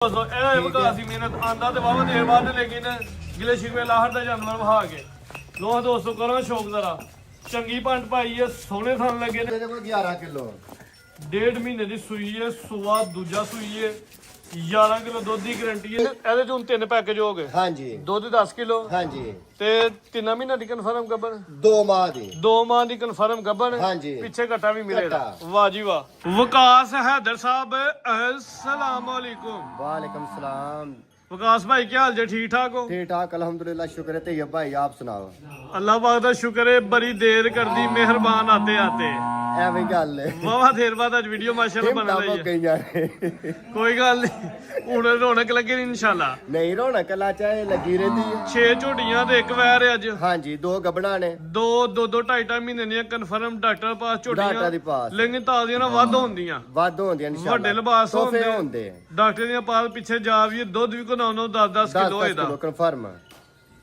ਇਹ ਵਿਕਾਸ ਦੀ ਮਿਹਨਤ ਆਂਦਾ ਤੇ ਵਾਵਾ ਦੇਰ ਬਾਅਦ ਲੇਕਿਨ ਗਿਲੇ ਸ਼ਿਕਵੇ ਲਾਹਰ ਦਾ ਜਾਨਵਰ ਵਹਾ ਕੇ ਲੋ ਦੋਸਤੋ ਕਰੋ ਸ਼ੌਕ ਜ਼ਰਾ ਚੰਗੀ ਪੰਡ ਪਾਈ ਹੈ ਸੋਹਣੇ ਥਣ ਲੱਗੇ ਨੇ ਇਹਦੇ ਕੋਲ 11 ਕਿਲੋ ਡੇਢ ਮਹੀਨੇ ਦੀ ਸੂਈ ਹੈ ਸੂਆ ਦੂਜਾ ਸੂਈ ਹੈ 11 ਕਿਲੋ ਦੁੱਧ ਦੀ ਗਾਰੰਟੀ ਹੈ ਇਹਦੇ ਚ ਹੁਣ 3 ਪੈਕੇਜ ਹੋ ਗਏ ਹਾਂਜੀ ਦੁੱਧ 10 ਕਿਲੋ ਹਾਂਜੀ ਤੇ 3 ਮਹੀਨਿਆਂ ਦੀ ਕਨਫਰਮ ਗੱਬਣ 2 ਮਾਹ ਦੀ 2 ਮਾਹ ਦੀ ਕਨਫਰਮ ਗੱਬਣ ਹਾਂਜੀ ਪਿੱਛੇ ਘਟਾ ਵੀ ਮਿਲੇਗਾ ਘੱਟਾ। ਵਾਹ ਜੀ ਵਾਹ ਵਿਕਾਸ ਹੈਦਰ ਸਾਹਿਬ अस्सलाम वालेकुम वालेकुम सलाम विकास भाई क्या हाल जे ठीक ठाक हो ठीक ठाक अल्हम्दुलिल्लाह शुक्र है तैयब भाई आप सुनाओ अल्लाह पाक दा शुक्र है बड़ी देर कर दी मेहरबान आते आते ਐਵੇਂ ਗੱਲ ਹੈ वावा देर बाद आज वीडियो माशाल्लाह बन रही है ਗਈਆਂ ਨੇ कोई गल नहीं हुण रौनक लगे इंशाल्लाह ਨਹੀਂ ਰੌਣਕ ਲਾ ਚਾਹੇ ਲੱਗੀ ਰਹਿੰਦੀ ਹੈ 6 ਝੋਟੀਆਂ ਤੇ ਇੱਕ ਵੈਰ ਹੈ ਅੱਜ ਹਾਂਜੀ 2 ਗੱਬਣਾ ਨੇ ਦੋ 2.5 ਮਹੀਨੇ ਦੀਆਂ ਕਨਫਰਮ ਡਾਕਟਰ ਪਾਸ ਡਾਕਟਰ ਦੀ ਝੋਟੀਆਂ ਪਾਸ ਲੇਕਿਨ ਤਾਜ਼ੀਆਂ ਨਾਲ ਵੱਧ ਹੁੰਦੀਆਂ ਵੱਧ ਹੁੰਦੀਆਂ ਇਨਸ਼ਾਅੱਲਾ ਵੱਡੇ ਲਿਬਾਸ ਤੋਹਫੇ ਹੁੰਦੇ ਹੁੰਦੇ ਡਾਕਟਰ ਦੀਆਂ ਪਾਸ ਪਿੱਛੇ ਜਾ ਵੀ ਦੁੱਧ ਵੀ ਕੋ 9-10 ਕਿਲੋ 10 ਇਹਦਾ ਕਿਲੋ ਕਨਫਰਮ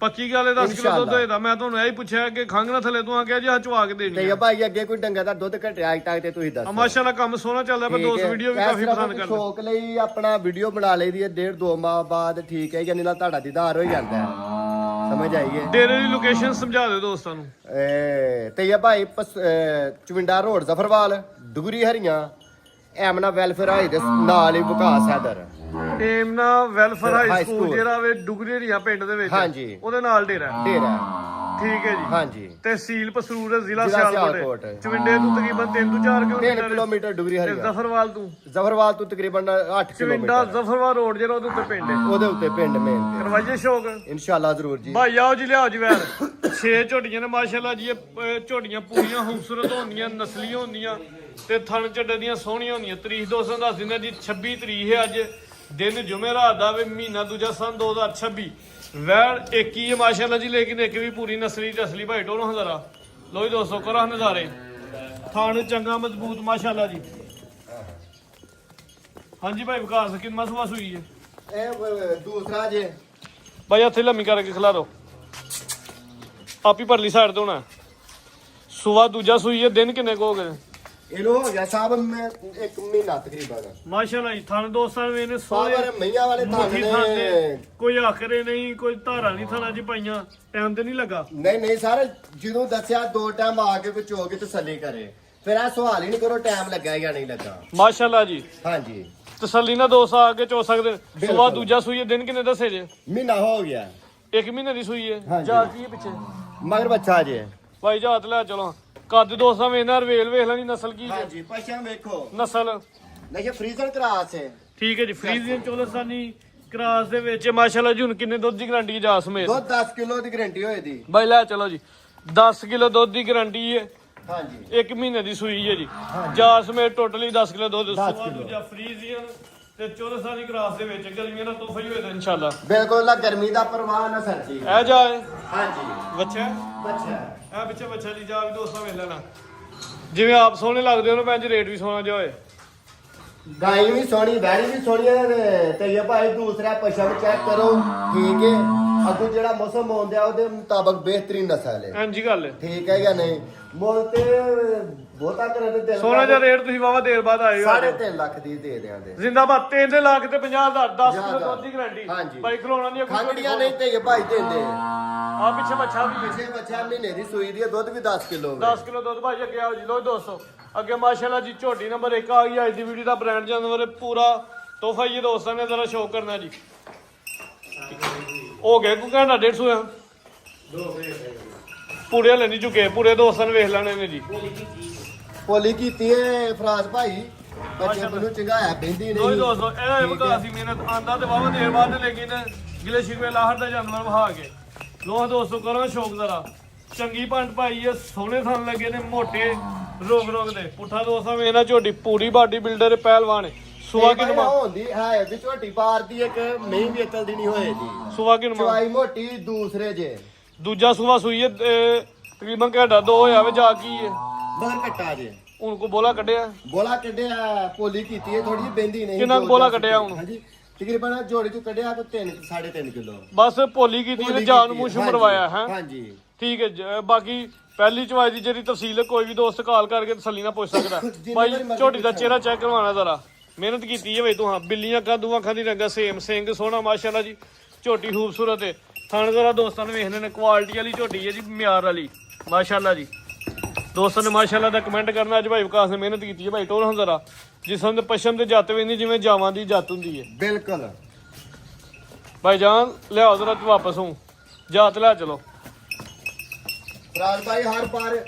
ਪੱਕੀ ਗੱਲ ਹੈ 10 ਕਿਲੋ ਦੁੱਧ ਇੰਸ਼ਾਅੱਲਾ। ਹੋਏਦਾ ਮੈਂ ਤੁਹਾਨੂੰ ਇਹੀ ਪੁੱਛਿਆ ਕਿ ਖੰਗ ਨਾ ਥੱਲੇ ਤੋਂ ਆ ਕੇ ਜਾਂ ਚਵਾ ਕੇ ਦੇਣੀ ਤੈਯਬ ਭਾਈ ਅੱਗੇ ਕੋਈ ਡੰਗਾ ਦਾ ਦੁੱਧ ਘਟਿਆ ਅਜ ਤੱਕ ਤੇ ਤੁਸੀਂ ਦੱਸੋ ਮਾਸ਼ਾਅੱਲਾ ਕੰਮ ਸੋਹਣਾ ਚੱਲਦਾ ਪਰ ਦੋਸਤ ਵੀਡੀਓ ਵੀ ਕਾਫੀ ਪਸੰਦ ਕਰਦੇ ਸ਼ੌਕ ਲਈ ਆਪਣਾ ਵੀਡੀਓ ਬਣਾ ਲਈਦੀ ਹੈ 1.5-2 ਮਾਹ ਬਾਅਦ ਠੀਕ ਹੈ ਯਾਨੀ ਨਾਲ ਤੁਹਾਡਾ ਦੀਦਾਰ ਹੋ ਜਾਂਦਾ ਹੈ ਸਮਝ ਆਈਏ ਡੇਰੇ ਦੀ ਲੋਕੇਸ਼ਨ ਸਮਝਾ ਦਿਓ ਦੋਸਤਾਂ ਨੂੰ ਤੈਯਬ ਭਾਈ ਚਵਿੰਡਾ ਰੋਡ ਜ਼ਫਰਵਾਲ ਡੁਗਰੀ ਹਰੀਆਂ ਐਮਨਾ ਵੈਲਫੇਅਰ ਹਾਈ ਦੇ ਨਾਲ ਹੀ ਵਿਕਾਸ ਹੈਦਰ ਏਮਨਾ welfare high high school school. ਜਿਹੜਾ ਵੇ ਡੁਗਰੀਆ ਪਿੰਡ ਦੇ ਵਿੱਚ ਹਾਂਜੀ। ਉਹਦੇ ਨਾਲ ਡੇਰਾ ਹੈ। ਡੇਰਾ ਠੀਕ ਹੈ ਜੀ ਹਾਂਜੀ ਤਹਿਸੀਲ ਪਸਰੂਰ ਜ਼ਿਲ੍ਹਾ ਜ਼ਿਲ੍ਹਾ ਸਿਆਲਕੋਟ ਸਿਆਲਕੋਟ। ਚਵਿੰਡੇ ਤੋਂ ਤਕਰੀਬਨ 3 ਤੋਂ 4 3 ਕਿਲੋਮੀਟਰ ਕਿਲੋਮੀਟਰ ਡੁਗਰੀ ਤੇ ਹਰੀਆਂ ਜ਼ਫਰਵਾਲ ਤੋਂ ਜ਼ਫਰਵਾਲ ਤੋਂ ਤਕਰੀਬਨ 8 ਚਵਿੰਡਾ ਕਿਲੋਮੀਟਰ ਜ਼ਫਰਵਾਲ ਰੋਡ ਜਿਹੜਾ ਉਹਦੇ ਉੱਤੇ ਪਿੰਡ ਹੈ ਉਹਦੇ ਉੱਤੇ ਪਿੰਡ ਮੇਨ ਕਰਵਾਈਏ ਸ਼ੌਕ ਇਨਸ਼ਾਅੱਲਾ ਜ਼ਰੂਰ ਜੀ ਭਾਈ ਆਓ ਜੀ ਲਿਆਓ ਜੀ ਵੈਰ 6 ਝੋਟੀਆਂ ਨੇ ਮਾਸ਼ਾਅੱਲਾ ਜੀ ਇਹ ਝੋਟੀਆਂ ਪੂਰੀਆਂ ਖੂਬਸੂਰਤ ਹੁੰਦੀਆਂ ਨਸਲੀ ਹੁੰਦੀਆਂ ਤੇ ਥਣ ਚੱਡੇ ਦੀਆਂ ਸੋਹਣੀਆਂ ਹੁੰਦੀਆਂ ਤਰੀਕ ਦੋਸਤਾਂ ਦੱਸ ਦਿੰਦੇ ਜੀ 26 ਤਰੀਕ ਹੈ ਅੱਜ ਦਿਨ ਜੁਮੇਰਾਤ ਦਾ ਵੇ ਮਹੀਨਾ ਦੂਜਾ ਸਨ 2026 ਵੈਰ ਇੱਕ ਹੀ ਹੈ ਮਾਸ਼ਾਅੱਲਾ ਜੀ ਲੇਕਿਨ ਇੱਕ ਵੀ ਪੂਰੀ ਨਸਲੀ ਤੇ ਅਸਲੀ ਭਾਈ ਟੋਨੋ ਹਜ਼ਾਰਾ ਲੋ ਜੀ ਦੋਸਤੋ ਕਰੋ ਨਜ਼ਾਰੇ ਥਣ ਚੰਗਾ ਮਜ਼ਬੂਤ ਮਾਸ਼ਾਅੱਲਾ ਜੀ ਹਾਂਜੀ ਭਾਈ ਵਿਕਾਸ ਕਿੰਨਾ ਸੁਆਸ ਹੋਈ ਹੈ ਇਹ ਦੂਸਰਾ ਜੇ ਭਾਈ ਹੱਥੇ ਲੰਮੀ ਕਰਕੇ ਖਿਲਾ ਦੋ ਆਪ ਹੀ ਪਰਲੀ ਸਾਈਡ ਤੋਂ ਹੋਣਾ ਸੁਆ ਦੂਜਾ ਸੂਈ ਹੈ ਦਿਨ ਕਿੰਨੇ ਕੋ ਹੋ ਗਏ ਇਹਨੂੰ ਹੋ ਗਿਆ ਸਾਹਿਬ ਮੈਂ 1 ਮਹੀਨਾ ਤਕਰੀਬਨ ਮਾਸ਼ਾਅੱਲਾ ਜੀ ਥਣ ਦੋਸਤਾਂ ਨੇ ਇਹਨੇ ਸਾਹਮਣੇ ਸੋਹਣੇ ਮਈਆਂ ਵਾਲੇ ਮੁੱਠੀ ਥਾਂ ਥਣ ਨੇ ਦੇ ਕੋਈ ਆਖਰੇ ਨਹੀਂ ਕੋਈ ਧਾਰਾ ਨਹੀਂ ਥਣਾ ਚ ਪਾਈਆਂ ਟਾਈਮ ਤੇ ਨਹੀਂ ਲੱਗਾ ਨਹੀਂ ਨਹੀਂ ਸਾਰੇ ਜਦੋਂ ਦੱਸਿਆ 2 ਟਾਈਮ ਆ ਕੇ ਕੋਈ ਚੋ ਕੇ ਤਸੱਲੀ ਕਰੇ ਫਿਰ ਆ ਸਵਾਲ ਹੀ ਨਹੀਂ ਕਰੋ ਟਾਈਮ ਲੱਗਾ ਜਾਂ ਨਹੀਂ ਲੱਗਾ ਮਾਸ਼ਾਅੱਲਾ ਜੀ ਹਾਂਜੀ ਤਸੱਲੀ ਨਾਲ ਦੋਸਤ ਆ ਕੇ ਚੋ ਸਕਦੇ ਸੁਆ ਬਿਲਕੁਲ। ਦੂਜਾ ਸੂਈ ਹੈ ਦਿਨ ਕਿੰਨੇ ਦੱਸੇ ਜੇ ਮਹੀਨਾ ਹੋ ਗਿਆ 1 ਮਹੀਨੇ ਦੀ ਸੂਈ ਹੈ ਹਾਂਜੀ। ਜਾ ਕੀ ਹੈ ਪਿੱਛੇ ਮਗਰ ਬੱਚਾ ਜੇ ਭਾਈ ਜਾਤ ਲੈ ਚਲੋ ਕੱਦ ਦੋਸਤਾਂ ਵੇਖਣਾ ਰਵੇਲ ਵੇਖ ਲੈਣੀ ਨਸਲ ਕੀ ਹੈ ਹਾਂਜੀ ਪਛਾਣ ਵੇਖੋ ਨਸਲ ਨਹੀਂ ਫਰੀਜ਼ਰ ਕਰਾਸ ਹੈ ਠੀਕ ਹੈ ਜੀ ਫਰੀਜ਼ੀਅਨ ਚੋਲਸਾਨੀ ਕ੍ਰਾਸ ਦੇ ਵਿੱਚ ਮਾਸ਼ਾਅੱਲਾ ਜੀ ਹੁਣ ਕਿੰਨੇ ਦੁੱਧ ਦੀ ਗਾਰੰਟੀ ਜਾ ਸਮੇਤ ਦੁੱਧ 10 ਕਿਲੋ ਦੀ ਗਾਰੰਟੀ ਹੋਏ ਦੀ ਬਾਈ ਲੈ ਚਲੋ ਜੀ 10 ਕਿਲੋ ਦੁੱਧ ਦੀ ਗਾਰੰਟੀ ਹੈ ਹਾਂਜੀ 1 ਮਹੀਨੇ ਦੀ ਸੂਈ ਹੈ ਜੀ ਜਾ ਸਮੇਤ ਟੋਟਲੀ 10 ਕਿਲੋ ਦੁੱਧ 10 ਸੁਆ ਕਿਲੋ। ਦੂਜਾ ਫਰੀਜ਼ੀਅਨ ਤੇ ਚੋਲਸਾਨੀ ਕ੍ਰਾਸ ਦੇ ਵਿੱਚ ਗਰਮੀਆਂ ਦਾ ਤੋਹਫਾ ਹੀ ਹੋਏਗਾ ਇਨਸ਼ਾਅੱਲਾ ਬਿਲਕੁਲ ਨਾ ਗਰਮੀ ਦਾ ਪਰਵਾਹ ਨਾ ਸਰਦੀ ਇਹ ਜਾਏ ਹਾਂਜੀ ਬੱਚਾ ਬੱਚਾ ਇਹ ਪਿੱਛੇ ਬੱਚਾ ਜੀ ਜਾ ਵੀ ਦੋਸਤਾਂ ਵੇਖ ਲੈਣਾ ਜਿਵੇਂ ਆਪ ਸੋਹਣੇ ਲੱਗਦੇ ਉਹਨੂੰ ਪੈਂਜ ਰੇਟ ਵੀ ਸੋਹਣਾ ਜਿਹਾ ਹੋਏ ਗਾਈ ਵੀ ਸੋਹਣੀ ਬੈੜੀ ਵੀ ਸੋਹਣੀ ਹੈ ਤੇ ਇਹ ਭਾਈ ਦੂਸਰਾ ਪਸ਼ੂ ਚੈੱਕ ਕਰੋ ਠੀਕ ਹੈ ਅੱਗੋਂ ਜਿਹੜਾ ਮੌਸਮ ਆਉਂਦਾ ਉਹਦੇ ਮੁਤਾਬਕ ਬਿਹਤਰੀਨ ਨਸਲ ਹੈ ਹਾਂਜੀ ਗੱਲ ਹੈ ਠੀਕ ਹੈ ਜਾਂ ਨਹੀਂ ਮੁੱਲ ਤੇ ਬਹੁਤਾ ਕਰੇ ਤੇ ਦਿਲ ਸੋਹਣਾ ਜਿਹਾ ਰੇਟ ਤੁਸੀਂ ਵਾਵਾ ਦੇਰ ਬਾਅਦ ਆਏ ਹੋ 3.5 ਲੱਖ ਦੀ ਦੇ ਦਿਆਂਗੇ ਜ਼ਿੰਦਾਬਾਦ 3 ਲੱਖ ਤੇ 50,000 10 ਕਿਲੋ ਦੁੱਧ ਦੀ ਗਾਰੰਟੀ ਹਾਂਜੀ। ਬਾਈ ਖਲੋਣਾ ਨਹੀਂ ਖੰਗੜੀਆਂ ਨਹੀਂ ਤੇ ਇਹ ਭਾਈ ਦਿੰਦੇ ਆ ਪਿੱਛੇ ਬੱਚਾ ਵੀ ਹੈ ਪਿਛੇ ਬੱਚਾ ਮਹੀਨੇ ਦੀ ਸੂਈ ਦੀ ਹੈ, ਦੁੱਧ ਵੀ 10 ਕਿਲੋ 10 ਕਿਲੋ ਦੁੱਧ ਭਾਈ ਅੱਗੇ ਆਓ ਜੀ ਲੋ ਦੋਸਤੋ ਅੱਗੇ ਮਾਸ਼ਾਅੱਲਾ ਜੀ ਝੋਟੀ ਨੰਬਰ 1 ਆ ਗਈ ਅੱਜ ਦੀ ਵੀਡੀਓ ਦਾ ਬ੍ਰਾਂਡ ਜਾਨਵਰ ਹੈ, ਪੂਰਾ ਤੋਹਫਾ ਇਹ ਦੋਸਤਾਂ ਨੇ ਜ਼ਰਾ ਸ਼ੌਕ ਕਰਨਾ ਜੀ ਹੋ ਗਿਆ ਕੋ ਘੰਟਾ 150 ਆ ਪੂਰੇ ਹਲੇ ਨਹੀਂ ਝੁਕੇ ਪੂਰੇ ਦੋਸਤਾਂ ਨੇ ਵੇਖ ਲੈਣੇ ਨੇ ਜੀ ਪੋਲੀ ਕੀਤੀ ਹੈ ਫਰਾਜ਼ ਭਾਈ ਬੱਚੇ ਨੂੰ ਚੰਗਾਇਆ ਬੈਂਦੀ ਲੋ ਨਹੀਂ ਦੋਸਤੋ ਇਹ ਵਿਕਾਸ ਦੀ ਮਿਹਨਤ ਆਂਦਾ ਤੇ ਵਾਵਾ ਦੇਰ ਬਾਅਦ ਲੇਕਿਨ ਗਿਲੇ ਸ਼ਿਕਵੇ ਲਾਹਰ ਦਾ ਜਾਨਵਰ ਵਹਾ ਕੇ ਲੋ ਦੋਸਤੋ ਕਰੋ ਸ਼ੌਕ ਜ਼ਰਾ ਚੰਗੀ ਪੰਡ ਪਾਈ ਹੈ ਸੋਹਣੇ ਥਣ ਲੱਗੇ ਨੇ ਮੋਟੇ ਰੋਗ ਦੇ ਪੁੱਠਾ ਦੋਸਤਾਂ ਵੇਖਣਾ ਝੋਟੀ ਪੂਰੀ ਬਾਡੀ ਬਿਲਡਰ ਪਹਿਲਵਾਨ ਹੈ ਸੁਆ ਕਿ ਨਮਾ ਹੁੰਦੀ ਹੈ ਵੀ ਝੋਟੀ ਪਾਰ ਦੀ ਇੱਕ ਨਹੀਂ ਵੇਚਲ ਦੀ ਨਹੀਂ ਹੋਏ ਦੀ ਸੁਆ ਕਿ ਨਮਾ ਚਵਾਈ ਮੋਟੀ ਦੂਸਰੇ ਜੇ ਦੂਜਾ ਸੂਆ ਸੂਈ ਹੈ ਤਕਰੀਬਨ ਘੰਟਾ 2 ਹੋਇਆ ਵੇ ਜਾ ਕੀ ਹੈ ਮਗਰ ਕੱਟਾ ਜੇ ਹੁਣ ਕੋ ਬੋਲਾ ਕੱਢਿਆ ਬੋਲਾ ਕੱਢਿਆ ਪੋਲੀ ਕੀਤੀ ਹੈ ਥੋੜੀ ਜਿਹੀ ਬੈਂਦੀ ਨਹੀਂ ਕਿੰਨਾ ਕੁ ਬੋਲਾ ਕੱਢਿਆ ਹੁਣ? ਹਾਂਜੀ ਤਕਰੀਬਨ ਜੋੜੇ ਚੋਂ ਕੱਢਿਆ ਤਾਂ 3.5 ਕਿਲੋ ਬਸ ਭੋਲੀ ਕੀਤੀ ਤੇ ਜਾਨ ਮੂੰਹ ਛੁ ਮਰਵਾਇਆ ਹੈ ਹਾਂਜੀ ਠੀਕ ਹੈ ਬਾਕੀ ਪਹਿਲੀ ਚਵਾਈ ਦੀ ਜਿਹੜੀ ਤਫਸੀਲ ਹੈ ਕੋਈ ਵੀ ਦੋਸਤ ਕਾਲ ਕਰਕੇ ਤਸੱਲੀ ਨਾਲ ਪੁੱਛ ਸਕਦਾ ਜਿੰਨੀ ਭਾਈ ਵਾਰੀ ਮਰਜ਼ੀ ਝੋਟੀ ਦਾ ਪੁੱਛੋ। ਚਿਹਰਾ ਚੈੱਕ ਕਰਵਾਉਣਾ ਜ਼ਰਾ ਮਿਹਨਤ ਕੀਤੀ ਹੈ ਬਈ ਤੂੰ। ਹਾਂ ਬਿੱਲੀਆਂ ਅੱਖਾਂ ਦੂਆਂ ਅੱਖਾਂ ਦੀ ਰੰਗਾ ਸੇਮ ਸਿੰਘ ਸੋਹਣਾ ਮਾਸ਼ਾਅੱਲਾ ਜੀ। ਝੋਟੀ ਖੂਬਸੂਰਤ ਹੈ। ਥਣ ਜ਼ਰਾ ਦੋਸਤਾਂ ਨੂੰ ਵੇਖਣੇ ਨੇ ਕੁਆਲਿਟੀ ਵਾਲੀ ਝੋਟੀ ਹੈ ਜੀ, ਮਿਆਰ ਵਾਲੀ ਮਾਸ਼ਾਅੱਲਾ ਜੀ। ਦੋਸਤਾਂ ਨੇ ਮਾਸ਼ਾਅੱਲਾ ਦਾ ਕਮੈਂਟ ਕਰਨਾ। ਅੱਜ ਭਾਈ ਵਿਕਾਸ ਨੇ ਮਿਹਨਤ ਕੀਤੀ ਹੈ ਭਾਈ। ਟੋਲ ਹੁਣ ਜ਼ਰਾ ਜਿਸਮ ਦੇ ਪਸ਼ਮ ਤੇ ਜੱਤ ਵੀ ਨਹੀਂ ਜਿਵੇਂ ਜਾਵਾਂ ਦੀ ਜੱਤ ਹੁੰਦੀ ਹੈ। ਬਿਲਕੁਲ ਭਾਈ ਜਾਨ ਲਿਆਓ ਜ਼ਰਾ ਵਾਪਸ ਹੂੰ ਜਾਤ ਲੈ ਚਲੋ। ਫਰਾਜ਼ ਭਾਈ ਹਰ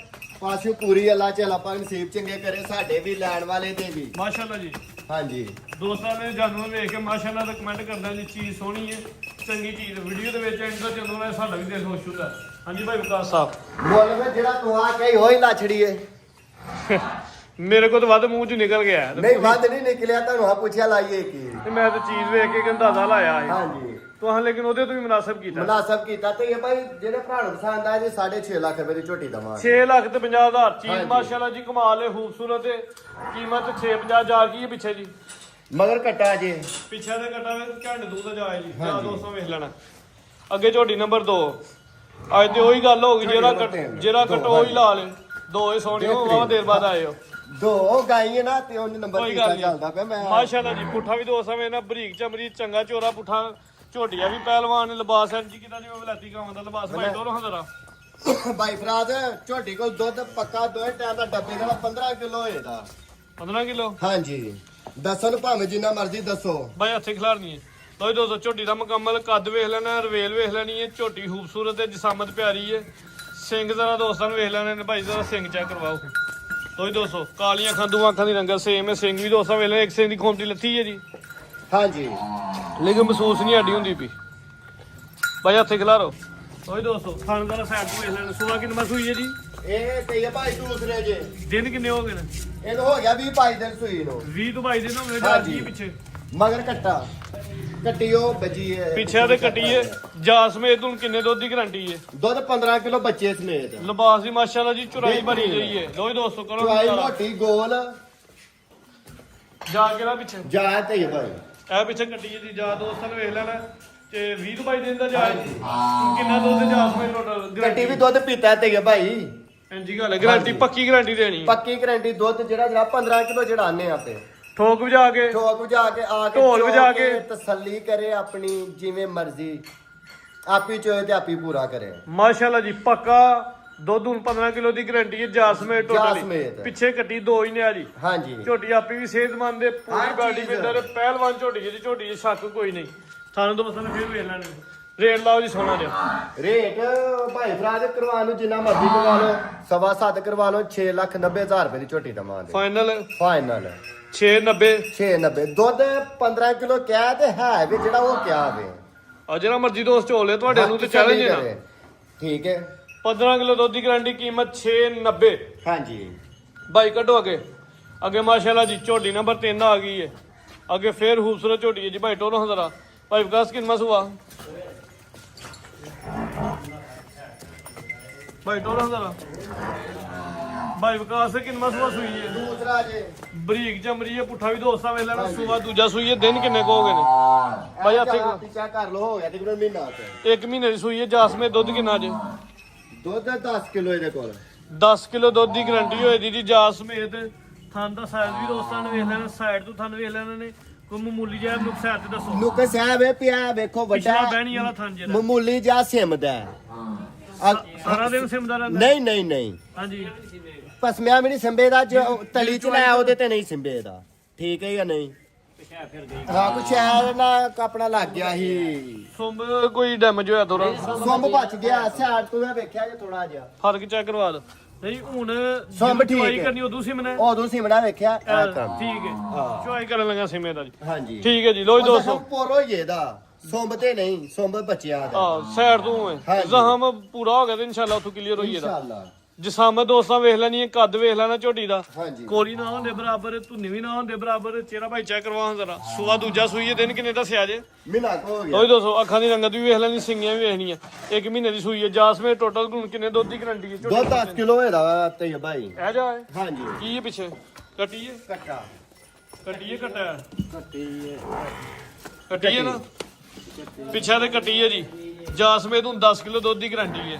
ਪਾਸਿਓਂ ਪੂਰੀ ਅੱਲਾ ਚੱਲ ਆਪਾਂ ਨਸੀਬ ਚੰਗੇ ਕਰੇ ਸਾਡੇ ਵੀ ਲੈਣ ਵਾਲੇ ਦੇ ਵੀ। ਮਾਸ਼ਾਅੱਲਾ ਜੀ। ਹਾਂਜੀ ਦੋਸਤਾਂ ਨੇ ਜਾਨਵਰ ਵੇਖ ਕੇ ਮਾਸ਼ਾਅੱਲਾ ਦਾ ਕਮੈਂਟ ਕਰਨਾ ਜੀ, ਚੀਜ਼ ਸੋਹਣੀ ਹੈ, ਚੰਗੀ ਚੀਜ਼। ਵੀਡੀਓ ਦੇ ਵਿੱਚ ਐਂਡ ਤੱਕ ਚੱਲਣਾ ਹੈ, ਸਾਡਾ ਵੀ ਦਿਲ ਖੁਸ਼ ਹੁੰਦਾ। ਹਾਂਜੀ ਭਾਈ ਵਿਕਾਸ ਸਾਹਿਬ ਮੁੱਲ ਵਿੱਚ ਜਿਹੜਾ ਤੂੰ ਆ ਕਹੀ ਹੋਈ ਲਾਛੜੀ ਏ। ਮੇਰੇ ਕੋਲ ਤਾਂ ਵੱਧ ਮੂੰਹ ਚ ਨਿਕਲ ਗਿਆ ਨਹੀਂ ਵੱਧ ਨਹੀਂ ਨਿਕਲਿਆ, ਤੁਹਾਨੂੰ ਆ ਪੁੱਛਿਆ ਲਾਈਏ ਕੀ। ਤੇ ਮੈਂ ਤਾਂ ਚੀਜ਼ ਵੇਖ ਕੇ ਅੰਦਾਜ਼ਾ ਲਾਇਆ ਹੈ। ਹਾਂਜੀ ਤੁਹਾਂ ਲੇਕਿਨ ਉਹਦੇ ਤੋਂ ਵੀ ਮੁਨਾਸਬ ਕੀਤਾ। ਮੁਨਾਸਬ ਕੀਤਾ ਤੇ ਇਹ ਭਾਈ ਜਿਹੜੇ ਭਰਾ ਨੂੰ ਪਸੰਦ ਆਏ ਜੀ 6.5 ਲੱਖ ਰੁਪਏ ਦੀ ਝੋਟੀ ਦਵਾਂਗੇ। 6 ਲੱਖ ਤੇ 50,000 ਚੀਜ਼ ਹਾਂਜੀ। ਮਾਸ਼ਾਅੱਲਾ ਜੀ ਕਮਾਲ ਹੈ, ਖੂਬਸੂਰਤ ਹੈ। ਕੀਮਤ 6-50,000 ਕੀ ਹੈ ਪਿੱਛੇ ਜੀ? ਮਗਰ ਕੱਟਾ ਜੇ ਪਿੱਛੇ ਦੇ ਕਟਾ ਵੇ ਘੰਟ ਦੂਰ ਦਾ ਜਾਏ ਜੀ। ਜਾ ਹਾਂਜੀ। ਦੋਸਤੋ ਵੇਖ ਲੈਣਾ। ਅੱਗੇ ਝੋਟੀ ਨੰਬਰ 2। ਅੱਜ ਤੇ ਉਹੀ ਗੱਲ ਹੋ ਗਈ, ਜਿਹੜਾ ਕਟੋ ਹੀ ਲਾ ਲੇ। ਦੋ ਹੀ ਸੋਹਣੀ ਹੋਵਾ ਦੇਰ ਬਾਅਦ ਆਏ ਹੋ। ਦੋ ਗਾਈਏ ਨਾ ਤੇ ਉਹਨੇ ਨੰਬਰ ਕੋਈ ਕੀਤਾ ਗੱਲ ਚੱਲਦਾ ਪਿਆ ਮੈਂ। ਮਾਸ਼ਾਅੱਲਾ ਜੀ। ਪੁੱਠਾ ਵੀ ਦੋ ਸਮੇਂ ਨਾ ਬਰੀਕ ਚਮੜੀ ਚੰਗਾ ਚੋਰਾ ਪੁੱਠਾ। ਝੋਟੀਆਂ ਵੀ ਪਹਿਲਵਾਨ ਲਿਬਾਸ ਹੈ ਜੀ, ਕਿਦਾਂ ਜਿਵੇਂ ਵਲਾਤੀ ਗਾਵਾਂ ਦਾ ਲਿਬਾਸ ਭਾਈ ਦੋਨੋਂ ਹਜ਼ਰਾ। ਭਾਈ ਫਰਾਜ਼ ਝੋਟੀ ਕੋਲ ਦੁੱਧ ਪੱਕਾ ਦੋਏ ਟਾਈਮ ਦਾ ਡੱਬੇ ਦਾ 15 ਕਿਲੋ ਹੋਏਗਾ। 15 ਕਿਲੋ ਹਾਂਜੀ ਦੱਸੋ ਨੂੰ ਭਾਵੇਂ ਜਿੰਨਾ ਮਰਜ਼ੀ ਦੱਸੋ ਭਾਈ ਹੱਥੇ ਖਿਲਾਰਨੀ ਹੈ। ਲੋ ਦੋਸਤੋ ਝੋਟੀ ਦਾ ਮੁਕੰਮਲ ਕੱਦ ਵੇਖ ਲੈਣਾ, ਰਵੇਲ ਵੇਖ ਲੈਣੀ ਹੈ। ਝੋਟੀ ਖੂਬਸੂਰਤ ਹੈ, ਜਿਸਾਮਤ ਪਿਆਰੀ ਹੈ। ਸਿੰਘ ਜ਼ਰਾ ਦੋਸਤਾਂ ਨੂੰ ਵੇਖ ਲੈਣੇ ਨੇ ਭਾਈ, ਜ਼ਰਾ ਸਿੰਘ ਚੈੱਕ ਕਰਵਾਓ। ਲੋ ਦੋਸਤੋ ਕਾਲੀਆਂ ਅੱਖਾਂ ਦੂਆਂ ਅੱਖਾਂ ਦੀ ਰੰਗਤ ਸੇਮ ਹੈ। ਸਿੰਘ ਵੀ ਦੋਸਤਾਂ ਵੇਖ ਲੈ, ਇੱਕ ਸਿੰਘ ਦੀ ਖੋਮਤੀ ਲੱਥੀ ਹੈ ਜੀ, ਹਾਂਜੀ ਲੇਕਿਨ ਮਹਿਸੂਸ ਨਹੀਂ ਆਡੀ ਹੁੰਦੀ ਪਈ। ਭਾਈ ਹੱਥੇ ਖਿਲਾਰੋ। ਲੋ ਦੋਸਤੋ ਖਾਣ ਦਾ ਸਾਈਡ ਤੋਂ ਵੇਖ ਲੈਣਾ। ਸੁਆ ਕਿੰਨਾ ਸੂਈ ਹੈ ਜੀ? ਇਹ ਤੇ ਇਹ ਭਾਈ ਦੂਸਰੇ ਜੇ ਦਿਨ ਕਿੰਨੇ ਹੋ ਗਏ ਨੇ? ਇਹਨੂੰ ਹੋ ਗਿਆ 20-22 ਦਿਨ ਸੂਈ ਨੂੰ। 20 ਤੋਂ 22 ਦਿਨ ਹੋ ਗਏ। ਹਾਂਜੀ। ਜੀ ਪਿੱਛੇ ਮਗਰ ਕੱਟਾ ਕੱਟਿਓ ਬੱਜੀ ਹੈ ਪਿੱਛੇ ਤੇ ਕੱਟੀਏ ਜਾਸਮੇਤ ਹੁਣ ਕਿੰਨੇ ਦੁੱਧ ਦੀ ਗਾਰੰਟੀ ਹੈ? ਦੁੱਧ 15 ਕਿਲੋ ਬੱਚੇ ਸਮੇਤ। ਲਿਬਾਸ ਦੀ ਮਾਸ਼ਾਅੱਲਾ ਜੀ ਚੁਰਾਈ ਬਣੀ ਗਈ ਹੈ। ਲੋ ਦੋਸਤੋ ਕਰੋ ਚੁਆਈ ਮੋਟੀ ਗੋਲ ਜਾ ਕੇ ਨਾ ਪਿੱਛੇ ਜਾ ਤੇ ਭਾਈ ਇਹ ਪਿੱਛੇ ਕੱਟੀ ਹੈ ਜੀ। ਜਾ ਦੋਸਤਾਂ ਨੂੰ ਵੇਖ ਲੈਣਾ ਤੇ 20 ਤੋਂ 22 ਦਿਨ ਦਾ ਜਾ ਕਿੰਨਾ ਦੁੱਧ ਜਾਸਮੇਤ ਟੋਟਲ ਕੱਟੀ ਵੀ ਦੁੱਧ ਪੀਤਾ ਤੇ ਭਾਈ। ਇੰਜੀ ਗੱਲ ਹੈ, ਗਾਰੰਟੀ ਪੱਕੀ ਗਾਰੰਟੀ ਦੇਣੀ ਹੈ। ਪੱਕੀ ਗਾਰੰਟੀ ਦੁੱਧ ਜਿਹੜਾ 15 ਕਿਲੋ ਚੜਾਣੇ ਆਪੇ ਠੋਕ ਵਜਾ ਕੇ ਠੋਕ ਵਜਾ ਕੇ ਆ ਕੇ ਢੋਲ ਵਜਾ ਚੋ ਕੇ ਤਸੱਲੀ ਕਰੇ ਆਪਣੀ ਜਿਵੇਂ ਮਰਜ਼ੀ ਆਪੀ ਚੋਏ ਤੇ ਆਪੀ ਪੂਰਾ ਕਰੇ। ਮਾਸ਼ਾਅੱਲਾ ਜੀ ਪੱਕਾ ਦੁੱਧ ਹੁਣ 15 ਕਿਲੋ ਦੀ ਗਾਰੰਟੀ ਹੈ ਜਾਸਮੇਤ ਟੋਟਲ। ਜਾਸਮੇਤ। ਪਿੱਛੇ ਕੱਟੀ ਦੋ ਹੀ ਨੇ ਆ ਜੀ। ਹਾਂਜੀ ਝੋਟੀ ਆਪੀ ਵੀ ਸਿਹਤਮੰਦ ਹੈ, ਪੂਰੀ ਹਰ ਬਾਡੀ ਚੀਜ਼। ਬਿਲਡਰ ਪਹਿਲਵਾਨ ਝੋਟੀ ਹੈ ਜੀ। ਝੋਟੀ 'ਚ ਸ਼ੱਕ ਕੋਈ ਨਹੀਂ। ਸਾਨੂੰ ਤਾਂ ਮਸਲਾ ਫਿਰ ਵੇਖ ਲੈਣੇ। ਰੇਟ ਲਾਓ ਜੀ ਸੋਨਾ ਦਿਓ। ਰੇਟ ਭਾਈ ਫਰਾਜ ਕਰਵਾ ਲਓ ਜਿੰਨਾ ਮਰਜ਼ੀ ਕਰਵਾ ਲਓ 7.5 ਕਰਵਾ ਲਓ 6,90,000 ਰੁਪਏ ਦੀ ਝੋਟੀ ਦਵਾਂਗੇ ਫਾਈਨਲ ਫਾਈਨਲ 690 690 ਦੁੱਧ 15 ਕਿਲੋ ਕਿਹਾ ਤੇ ਹੈ ਵੀ ਜਿਹੜਾ ਉਹ ਕਿਹਾ ਵੇ ਆ ਜਿਹੜਾ ਮਰਜ਼ੀ ਦੋਸਤ ਝੋਲੇ ਤੁਹਾਡੇ ਨੂੰ ਤੇ ਚੈਲੰਜ ਹੈ ਨਾ। ਠੀਕ ਹੈ 15 ਕਿਲੋ ਦੁੱਧ ਦੀ ਗਾਰੰਟੀ ਕੀਮਤ 690। ਹਾਂਜੀ ਬਾਈ ਕੱਢੋ ਅੱਗੇ ਮਾਸ਼ਾਅੱਲਾ ਜੀ ਝੋਟੀ ਨੰਬਰ 3 ਆ ਗਈ ਹੈ। ਅੱਗੇ ਫੇਰ ਖੂਬਸੂਰਤ ਝੋਟੀ ਹੈ ਜੀ। ਭਾਈ ਟੋਲੋ ਹਜ਼ਰਾ ਭਾਈ ਵਿਕਾਸ ਕਿੰਨਾ ਸੁਆ ਭਾਈ ਟੋਲੋ ਹਜ਼ਰਾ ਭਾਈ ਵਿਕਾਸ ਕਿੰਨਾ ਸੁਆ ਸੂਈ ਹੈ? ਦੂਸਰਾ ਜੇ ਬਰੀਕ ਚਮੜੀ ਹੈ, ਪੁੱਠਾ ਵੀ ਦੋਸਤਾਂ ਵੇਖ ਲੈਣਾ। ਸੁਆ ਦੂਜਾ ਸੂਈ ਹੈ। ਦਿਨ ਕਿੰਨੇ ਕੁ ਹੋ ਗਏ ਨੇ? ਭਾਈ ਹੱਥੇ ਪਿੱਛਾ ਕਰ ਲੋ ਹੋ ਗਿਆ ਤਕਰੀਬਨ ਮਹੀਨਾ ਤੇ 1 ਮਹੀਨੇ ਦੀ ਸੂਈ ਹੈ। ਜਾਸਮੇ ਦੁੱਧ ਕਿੰਨਾ ਜੇ? ਦੁੱਧ 10 ਕਿਲੋ ਇਹਦੇ ਕੋਲ 10 ਕਿਲੋ ਦੁੱਧ ਦੀ ਗਾਰੰਟੀ ਹੋਏ ਦੀ ਜੀ ਜਾਸਮੇਤ। ਥਣ ਦਾ ਸਾਈਜ਼ ਵੀ ਦੋਸਤਾਂ ਨੇ ਵੇਖ ਲੈਣਾ। ਸਾਈਡ ਤੋਂ ਥਣ ਵੇਖ ਲੈਣਾ ਨੇ। ਕੋਈ ਮਾਮੂਲੀ ਜਿਹਾ ਨੁਕਸਾਨ ਤੇ ਦੱਸੋ। ਨੁਕ ਸਾਹਿਬ ਇਹ ਪਿਆ ਵੇਖੋ ਪਿਛਲਾ ਵੱਡਾ ਬਹਿਣੀ ਵਾਲਾ ਥਣ ਜਿਹੜਾ ਮਾਮੂਲੀ ਜਿਹਾ ਸਿਮਦਾ ਹੈ। ਸਾਰਾ ਦਿਨ ਸਿਮਦਾ ਰਹਿੰਦਾ। ਨਹੀਂ ਹਾਂਜੀ ਪਸਮਿਆ ਵੀ ਨਹੀਂ ਸਿੰਬੇ ਦਾ ਜੋ ਤਲੀ ਚ ਲਾਇਆ ਉਹਦੇ ਤੇ ਨਹੀਂ ਸਿੰਬੇ ਦਾ। ਠੀਕ ਹੈ ਜਾਂ ਨਹੀਂ? ਹਾਂ ਕੁਛ ਐ ਨਾ ਆਪਣਾ ਲੱਗ ਗਿਆ ਸੀ ਸੁੰਬ ਕੋਈ ਡੈਮੇਜ ਹੋਇਆ ਥੋੜਾ ਸੁੰਬ ਬਚ ਗਿਆ ਸਾਈਡ ਤੋਂ ਮੈਂ ਵੇਖਿਆ ਜੇ ਥੋੜਾ ਜਿਹਾ ਫਰਕ ਚੈੱਕ ਕਰਵਾ ਦੋ। ਨਹੀਂ ਹੁਣ ਸੁੰਬ ਠੀਕ ਚੁਆਈ ਹੈ। ਕਰਨੀ ਉਦੋਂ ਸਿਮਣਾ ਉਦੋਂ ਸਿਮਣਾ ਵੇਖਿਆ ਇਹ ਕੰਮ ਠੀਕ ਹੈ। ਹਾਂ। ਚੁਆਈ ਕਰਨ ਲੱਗਾ ਸਿਮੇ ਦਾ ਜੀ। ਹਾਂਜੀ ਠੀਕ ਹੈ ਜੀ। ਲੋ ਜੀ ਦੋਸਤੋ ਪੋਰੋ ਹੀ ਇਹਦਾ ਸੁੰਬ ਤੇ ਨਹੀਂ ਸੁੰਬ ਬਚਿਆ ਦਾ ਆ ਸਾਈਡ ਤੋਂ ਹੈ ਹਾਂਜੀ। ਜ਼ਖਮ ਪੂਰਾ ਹੋ ਗਿਆ ਤੇ ਇਨਸ਼ਾਅੱਲਾ ਉੱਥੋਂ ਕਲੀਅਰ ਹੋਈ ਇਹਦਾ। ਇਨਸ਼ਾਅੱਲਾ ਜਿਸਾਮਤ ਦੋਸਤਾਂ ਵੇਖ ਲੈਣੀ ਹੈ, ਕੱਦ ਵੇਖ ਲੈਣਾ ਝੋਟੀ ਦਾ। ਹਾਂਜੀ ਕੋਲੀ ਨਾ ਹੁੰਦੇ ਬਰਾਬਰ, ਧੁੰਨੀ ਵੀ ਨਾ ਹੁੰਦੇ ਬਰਾਬਰ। ਚਿਹਰਾ ਭਾਈ ਚੈੱਕ ਕਰਵਾ ਜ਼ਰਾ। ਸੂਆ ਦੂਜਾ ਸੂਈ ਹੈ। ਦਿਨ ਕਿੰਨੇ ਦੱਸਿਆ ਜੇ? ਮਹੀਨਾ ਕੁ ਹੋ ਗਿਆ ਲੋ ਜੀ ਦੋਸਤੋ ਅੱਖਾਂ ਦੀ ਰੰਗਤ ਵੀ ਵੇਖ ਲੈਣੀ, ਸਿੰਗੀਆਂ ਵੀ ਵੇਖਣੀਆਂ। 1 ਮਹੀਨੇ ਦੀ ਸੂਈ ਹੈ। ਜਾਸਮੇ ਟੋਟਲ ਗੁਣ ਕਿੰਨੇ ਦੁੱਧ ਦੀ ਗਾਰੰਟੀ ਹੈ ਝੋਟੀ ਦੁੱਧ 10 ਕਿਲੋ ਹੋਏਦਾ ਤੇ ਭਾਈ। ਇਹ ਜਾ ਹੈ ਹਾਂਜੀ ਕੀ ਹੈ ਪਿੱਛੇ ਕੱਟੀ ਹੈ? ਕੱਟਾ ਕੱਟੀ ਹੈ ਕੱਟਿਆ ਕੱਟੀ ਕੱਟੀ ਹੈ ਨਾ ਪਿੱਛੇ ਤੇ ਕੱਟੀ ਹੈ ਜੀ। ਜਾਸਮੇ ਤੋਂ 10 ਕਿਲੋ ਦੁੱਧ ਦੀ ਗਾਰੰਟੀ ਹੈ।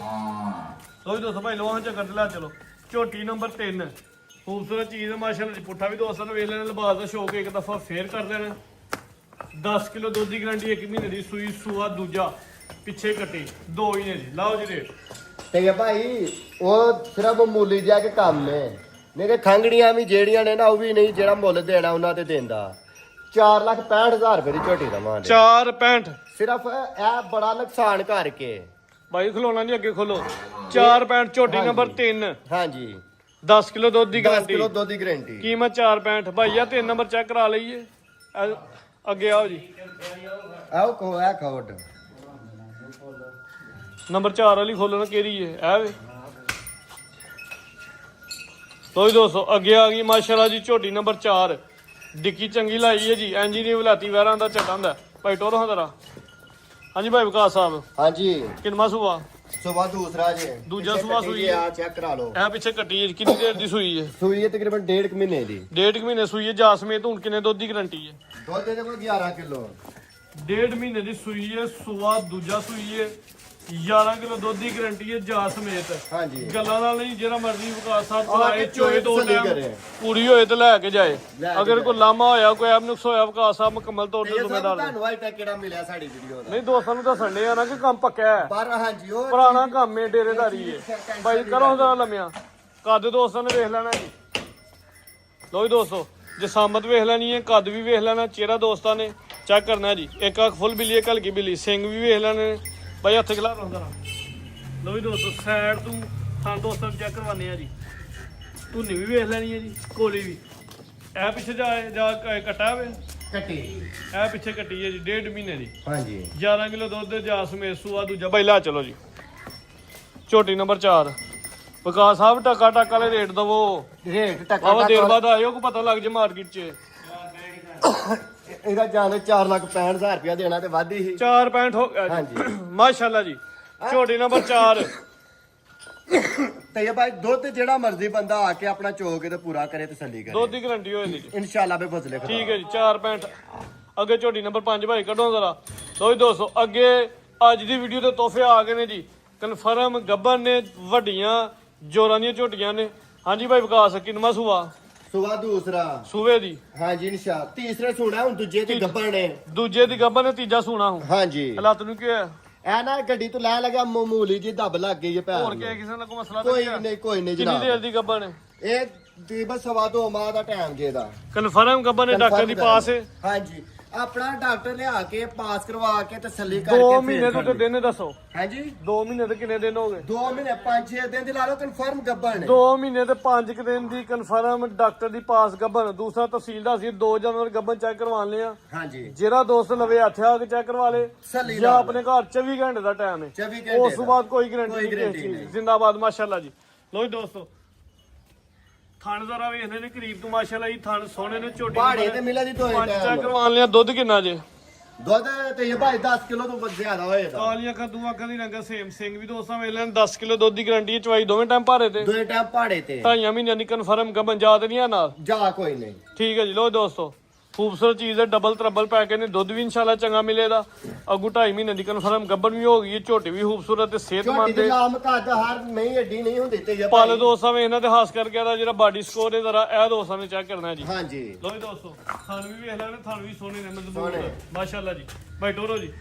ਲੋ ਜੀ ਦੋਸਤੋ ਭਾਈ ਲੋਹਾਂ ਚੱਕਰ ਤੇ ਲੈ ਚਲੋ। ਝੋਟੀ ਨੰਬਰ 3 ਖੂਬਸੂਰਤ ਚੀਜ਼ ਹੈ ਮਾਸ਼ਾਅੱਲਾ ਜੀ। ਪੁੱਠਾ ਵੀ ਦੋਸਤਾਂ ਨੂੰ ਵੇਖ ਲੈਣਾ, ਲਿਬਾਸ ਦਾ ਸ਼ੌਕ ਇੱਕ ਦਫਾ ਫੇਰ ਕਰ ਦੇਣਾ। 10 ਕਿਲੋ ਦੁੱਧ ਦੀ ਗਰੰਟੀ, 1 ਮਹੀਨੇ ਦੀ ਸੂਈ, ਸੂਆ ਦੂਜਾ, ਪਿੱਛੇ ਕੱਟੀ 2 ਹੀ ਨੇ ਜੀ। ਲਾਓ ਜੀ ਰੇਟ। ਤੇ ਇਹ ਭਾਈ ਉਹ ਸਿਰਫ ਮਾਮੂਲੀ ਜਿਹਾ ਕਿ ਕੰਮ ਹੈ, ਨਹੀਂ ਤੇ ਖੰਗੜੀਆਂ ਵੀ ਜਿਹੜੀਆਂ ਨੇ ਨਾ ਉਹ ਵੀ ਨਹੀਂ ਜਿਹੜਾ ਮੁੱਲ ਦੇਣਾ ਉਹਨਾਂ ਤੇ ਦਿੰਦਾ। 4,65,000 ਰੁਪਏ ਦੀ ਝੋਟੀ ਦਵਾਂਗੇ। 4.65 ਸਿਰਫ ਇਹ ਬੜਾ ਨੁਕਸਾਨ ਕਰਕੇ ਭਾਈ ਖਲੋਣਾ ਨਹੀਂ, ਅੱਗੇ ਖੋਲੋ। 4.65 ਝੋਟੀ ਨੰਬਰ 3, ਹਾਂਜੀ 10 ਕਿਲੋ ਦੁੱਧ ਦੀ 10 ਗਰੰਟੀ, ਕਿਲੋ ਦੁੱਧ ਦੀ ਗਾਰੰਟੀ। ਕੀਮਤ 4.65। ਭਾਈਆ 3 ਨੰਬਰ ਚੈੱਕ ਕਰਾ ਲਈਏ। ਅੱਗੇ ਆਓ ਜੀ। ਆਓ ਕੋ ਆ ਖੋਟ ਨੰਬਰ 4 ਵਾਲੀ ਖੋਲਣਾ ਕਿਹੜੀ ਹੈ? ਇਹ ਵੇ। ਲੋ ਜੀ ਦੋਸਤੋ, ਅੱਗੇ ਆ ਗਈ ਮਾਸ਼ਾਅੱਲਾ ਜੀ ਝੋਟੀ ਨੰਬਰ 4। ਡਿੱਕੀ ਚੰਗੀ ਲਾਈ ਹੈ ਜੀ, ਐਂਜੀ ਨਹੀਂ ਵਲਾਤੀ ਵੈਰਾਂ ਦਾ ਝਟਾਂ ਦਾ। ਭਾਈ ਟੋਰੋ ਹਾਂ ਜ਼ਰਾ। ਹਾਂਜੀ ਭਾਈ ਵਿਕਾਸ ਸਾਹਿਬ, ਹਾਂਜੀ ਕਿੰਨਾ ਸੂਆ? ਸੁਬਾ ਦੂਸਰਾ ਜੇ ਦੂਜਾ ਪਿੱਛੇ ਸੁਭਾ ਕੱਟੀ ਸੂਈ ਜੇ, ਆ ਚੈੱਕ ਕਰਾ ਲਓ। ਇਹ ਪਿੱਛੇ ਕੱਟੀ ਹੈ, ਕਿੰਨੀ ਦੇਰ ਦੀ ਸੂਈ ਹੈ? ਸੂਈ ਹੈ ਤਕਰੀਬਨ 1.5 ਮਹੀਨੇ ਦੀ। 1.5 ਮਹੀਨੇ ਸੂਈ ਹੈ ਜਾਸਮੇਤ। ਹੁਣ ਕਿੰਨੇ ਦੁੱਧ ਦੀ ਗਰੰਟੀ ਹੈ? ਦੁੱਧ ਦੇ ਕੋਲ 11 ਕਿਲੋ। 1.5 ਮਹੀਨੇ ਦੀ ਸੂਈ ਹੈ, ਸੂਆ ਦੂਜਾ ਸੂਈ ਹੈ, 11 ਕਿਲੋ ਦੁੱਧ ਦੀ ਗਰੰਟੀ ਹੈ ਜਾਸਮੇਤ। ਹਾਂਜੀ ਗੱਲਾਂ ਨਾਲ ਨਹੀਂ, ਜਿਹੜਾ ਮਰਜ਼ੀ ਵਿਕਾਸ ਸਾਹਿਬ ਆ ਚਲਾਏ, ਕੇ ਚੋਏ ਦੋ ਤਸੱਲੀ ਟਾਈਮ ਕਰੇ। ਪੂਰੀ ਹੋਏ ਤੇ ਲੈ ਕੇ ਜਾਏ। ਲੈ ਕੇ ਅਗਰ ਜਾਏ। ਕੋਈ ਲਾਮਾ ਹੋਇਆ, ਕੋਈ ਐਬ ਨੁਕਸ ਹੋਇਆ, ਵਿਕਾਸ ਸਾਹਿਬ ਮੁਕੰਮਲ ਤੌਰ ਤੇ ਇਹ ਸਭ ਜ਼ਿੰਮੇਦਾਰ ਨੇ। ਤੁਹਾਨੂੰ ਅੱਜ ਤੱਕ ਕਿਹੜਾ ਮਿਲਿਆ ਸਾਡੀ ਵੀਡੀਓ ਦਾ? ਨਹੀਂ ਦੋਸਤਾਂ ਨੂੰ ਦੱਸਣ ਦੇ ਆ ਨਾ ਕਿ ਕੰਮ ਪੱਕਾ ਹੈ, ਪਰ ਹਾਂਜੀ ਉਹ ਪੁਰਾਣਾ ਕੰਮ ਹੈ, ਡੇਰੇਦਾਰੀ ਹੈ। ਬਾਈ ਕਰੋ ਜ਼ਰਾ ਲੰਮਿਆ ਕੱਦ ਦੋਸਤਾਂ ਨੇ ਵੇਖ ਲੈਣਾ ਜੀ। ਲੋ ਜੀ ਦੋਸਤੋ, ਜਸਾਮਤ ਵੇਖ ਲੈਣੀ ਹੈ, ਕੱਦ ਵੀ ਵੇਖ ਲੈਣਾ, ਚਿਹਰਾ ਦੋਸਤਾਂ ਨੇ ਚੈੱਕ ਕਰਨਾ ਜੀ। ਇੱਕ ਅੱਖ ਫੁੱਲ ਬਿੱਲੀ, ਇੱਕ ਹਲਕੀ ਬਿੱਲੀ, ਸਿੰਘ ਵੀ ਵੇਖ ਲੈਣੇ ਨੇ। ਬਾਈ ਹੱਥ ਖਿਲਾ ਰੋ ਜ਼ਰਾ। ਲੋ ਜੀ ਦੋਸਤੋ, ਸਾਈਡ ਤੋਂ ਸਾਨੂੰ ਦੋਸਤਾਂ ਨੂੰ ਚੈੱਕ ਕਰਵਾਉਂਦੇ ਆ ਜੀ। ਧੁੰਨੀ ਵੀ ਵੇਖ ਲੈਣੀ ਹੈ ਜੀ, ਕੋਲੀ ਵੀ। ਇਹ ਪਿੱਛੇ ਜਾ ਕੱਟਾ ਵੇ, ਕੱਟੀ। ਇਹ ਪਿੱਛੇ ਕੱਟੀ ਹੈ ਜੀ 1.5 ਮਹੀਨੇ ਦੀ। ਹਾਂਜੀ 11 ਕਿਲੋ ਦੁੱਧ ਜਾਸਮੇਤ, ਸੂਆ ਦੂਜਾ। ਬਾਈ ਲਾ ਚਲੋ ਜੀ। ਝੋਟੀ ਨੰਬਰ 4। ਵਿਕਾਸ ਸਾਹਿਬ ਟਕਾ ਵਾਲੇ ਰੇਟ ਦਵੋ। ਰੇਟ ਟੱਕਾ ਆਵਾ ਦੇਰ ਬਾਅਦ ਆਇਓ, ਕੋ ਪਤਾ ਲੱਗ ਜੇ ਮਾਰਕੀਟ 'ਚ। ਇਹਦਾ ਜਾਂਦੇ 4,65,000 ਰੁਪਇਆ ਦੇਣਾ ਤੇ ਵੱਧ ਹੀ। 4.65 ਹੋ ਗਿਆ ਜੀ। ਹਾਂਜੀ ਮਾਸ਼ਾਅੱਲਾ ਜੀ। ਝੋਟੀ ਨੰਬਰ 4। ਤੇ ਇਹ ਭਾਈ ਦੁੱਧ ਜਿਹੜਾ ਮਰਜ਼ੀ ਬੰਦਾ ਆ ਕੇ ਆਪਣਾ ਚੋਕ ਤੇ ਪੂਰਾ ਕਰੇ, ਤਸੱਲੀ ਕਰੇ, ਦੁੱਧ ਦੀ ਗਰੰਟੀ ਹੋ ਜਾਂਦੀ ਜੀ। ਇਨਸ਼ਾਅੱਲਾ ਬੇ ਫਜ਼ਲੇ ਖੁਦਾ। ਠੀਕ ਹੈ ਜੀ। 4.65। ਅੱਗੇ ਝੋਟੀ ਨੰਬਰ 5 ਭਾਈ ਕੱਢੋ ਜ਼ਰਾ। ਲੋ ਜੀ ਦੋਸਤੋ, ਅੱਗੇ ਅੱਜ ਦੀ ਵੀਡੀਓ ਦੇ ਤੋਹਫੇ ਆ ਗਏ ਨੇ ਜੀ। ਕਨਫਰਮ ਗੱਬਨ ਨੇ, ਵੱਡੀਆਂ ਜੋਰਾਂ ਦੀਆਂ ਝੋਟੀਆਂ ਨੇ। ਹਾਂਜੀ ਭਾਈ ਵਿਕਾਸ, ਕਿੰਨਵਾਂ ਸੂਆ? ਸੁਬਾ ਦੂਸਰਾ ਸੂਵੇ ਦੀ। ਹਾਂਜੀ ਇਨਸ਼ਾ ਤੀਸਰੇ ਸੁਣਾ ਹੁਣ ਦੂਜੇ ਤੇ ਗੱਬਣ ਨੇ। ਦੂਜੇ ਦੀ ਗੱਬਨ ਨੇ, ਤੀਜਾ ਸੂਣਾ ਹੁਣ। ਹਾਂਜੀ ਹਾਲਾਤ ਨੂੰ ਕੀ ਹੋਇਆ? ਇਹ ਨਾ ਗੱਡੀ ਤੋਂ ਲੈ ਲਗਾ ਮਾਮੂਲੀ ਜੀ ਦੱਬ ਲੱਗ ਗਈ ਹੈ ਭੈਣ ਹੋਰ ਨੂੰ। ਕੀ ਕਿਸੇ ਨਾਲ ਕੋਈ ਮਸਲਾ ਤਾਂ ਕੋਈ ਨਹੀਂ ਹੈ? ਨਹੀਂ ਕੋਈ ਨਹੀਂ ਕਿੰਨੀ ਜਨਾਬ। ਦੇਰ ਦੀ ਗੱਬਨ ਹੈ? ਇਹ ਤਕਰੀਬਨ 2.5 ਮਾਹ ਦਾ ਟਾਈਮ ਜੇ ਦਾ। ਕਨਫਰਮ ਗੱਬਨ ਨੇ, ਡਾਕਟਰ ਦੀ ਪਾਸ ਹੈ। ਹਾਂਜੀ ਆਪਣਾ ਡਾਕਟਰ ਲਿਆ ਕੇ ਪਾਸ ਕਰਵਾ ਕੇ ਤਸੱਲੀ 2 ਕਰਕੇ ਮਹੀਨੇ ਤੋਂ ਤੇ ਦਿਨ ਦੱਸੋ। ਹਾਂਜੀ 2 ਮਹੀਨੇ ਤੇ ਕਿੰਨੇ ਦਿਨ ਹੋ ਗਏ? 2 ਮਹੀਨੇ 5-6 ਦਿਨ ਦੀ ਲਾ ਲਓ ਕਨਫਰਮ ਗੱਬਣ ਨੇ। 2 ਮਹੀਨੇ ਤੇ 5 ਦਿਨ ਦੀ ਕਨਫਰਮ ਡਾਕਟਰ ਦੀ ਪਾਸ ਗੱਬਨ। ਦੂਸਰਾ ਤਹਿਸੀਲ ਦਾ ਸੀ 2 ਜਨਵਰੀ ਗੱਬਨ ਚੈੱਕ ਕਰਵਾਉਣ ਲਿਆ। ਹਾਂਜੀ ਜਿਹੜਾ ਦੋਸਤ ਲਵੇ ਹੱਥ ਆ ਕੇ ਚੈੱਕ ਕਰਵਾ ਲੇ, ਤਸੱਲੀ ਜਾਂ ਨਾਲ। ਆਪਣੇ ਘਰ 24 ਘੰਟੇ ਦਾ ਟਾਈਮ ਹੈ। 24 ਘੰਟੇ ਉਸ ਤੋਂ ਬਾਅਦ ਕੋਈ ਗਾਰੰਟੀ ਕੋਈ ਨਹੀਂ ਕਿਸੇ guarantee ਚੀਜ਼ ਨਹੀਂ। ਦੀ। ਜ਼ਿੰਦਾਬਾਦ ਮਾਸ਼ਾਅੱਲਾ ਜੀ। ਲੋ ਜੀ ਦੋਸਤੋ, ਥਣ ਜ਼ਰਾ ਵੇਖਦੇ ਨੇ ਕਰੀਬ ਤੋਂ ਮਾਸ਼ਾਅੱਲਾ ਜੀ। ਥਣ ਸੋਹਣੇ ਨੇ, ਝੋਟੀ ਪਹਾੜੇ ਤੇ ਮਿਲਿਆ ਜੀ ਦੋਏ 5 ਚੈੱਕ ਟਾਈਮ ਕਰਵਾਉਣ ਲਿਆ। ਦੁੱਧ ਕਿੰਨਾ ਜੇ? ਦੁੱਧ ਤੇ ਇਹ ਭਾਈ 10 ਕਿਲੋ ਤੋਂ ਵੱਧ ਜ਼ਿਆਦਾ ਹੋਏਗਾ। ਕਾਲੀਆਂ ਕੱਦੂ ਅੱਖਾਂ ਦੀ ਰੰਗਾ ਸੇਮ, ਸਿੰਘ ਵੀ ਦੋਸਤਾਂ ਵੇਖ ਲੈਣ। 10 ਕਿਲੋ ਦੁੱਧ ਦੀ ਗਾਰੰਟੀ ਹੈ। ਚਵਾਈ ਦੋਵੇਂ ਟਾਈਮ ਭਾਰੇ ਤੇ। ਦੋਏ ਟਾਈਮ ਪਹਾੜੇ ਤੇ 2.5 ਮਹੀਨਿਆਂ ਦੀ ਕਨਫਰਮ ਗੱਬਨ ਜਾਤ ਨਹੀਂ ਆ ਨਾਲ। ਜਾ ਕੋਈ ਨਹੀਂ। ਠੀਕ ਹੈ ਜੀ। ਲੋ ਦੋਸਤੋ, ਖੂਬਸੂਰਤ ਚੀਜ਼ ਹੈ, ਡਬਲ ਤਰਬਲ ਪੈਕੇ ਨੇ। ਦੁੱਧ ਵੀ ਇਨਸ਼ਾਅੱਲਾ ਚੰਗਾ ਮਿਲੇਗਾ। ਅੱਗੂ 2.5 ਮਹੀਨੇ ਦੀ ਕਨਫਰਮ ਗੱਬਨ ਵੀ ਹੋ ਗਈ ਹੈ। ਝੋਟੀ ਵੀ ਖੂਬਸੂਰਤ ਤੇ ਝੋਟੀ ਸਿਹਤਮੰਦ ਦੀ ਹੈ। ਲਾਮ ਕੱਦ ਹਰ ਨਹੀਂ ਏਡੀ ਨਹੀਂ ਹੁੰਦੀ ਤੇ ਇਹ ਪਲ ਦੋਸਤਾਂ ਵੇ ਇਹਨਾਂ ਤੇ ਹਾਸ ਕਰਕੇ ਇਹਦਾ ਜਿਹੜਾ ਬਾਡੀ ਸਕੋਰ ਹੈ ਜ਼ਰਾ ਇਹ ਦੋਸਤਾਂ ਨੇ ਚੈੱਕ ਕਰਨਾ ਜੀ। ਹਾਂਜੀ ਲੋ ਜੀ ਦੋਸਤੋ, ਥਣ ਵੀ ਵੇਖ ਲੈਣੇ, ਥਣ ਵੀ ਸੋਹਣੇ ਨੇ, ਮਜ਼ਬੂਤ ਸੋਹਣੇ। ਨੇ ਮਾਸ਼ਾਅੱਲਾ ਜੀ। ਭਾਈ ਟੋਰੋ ਜੀ,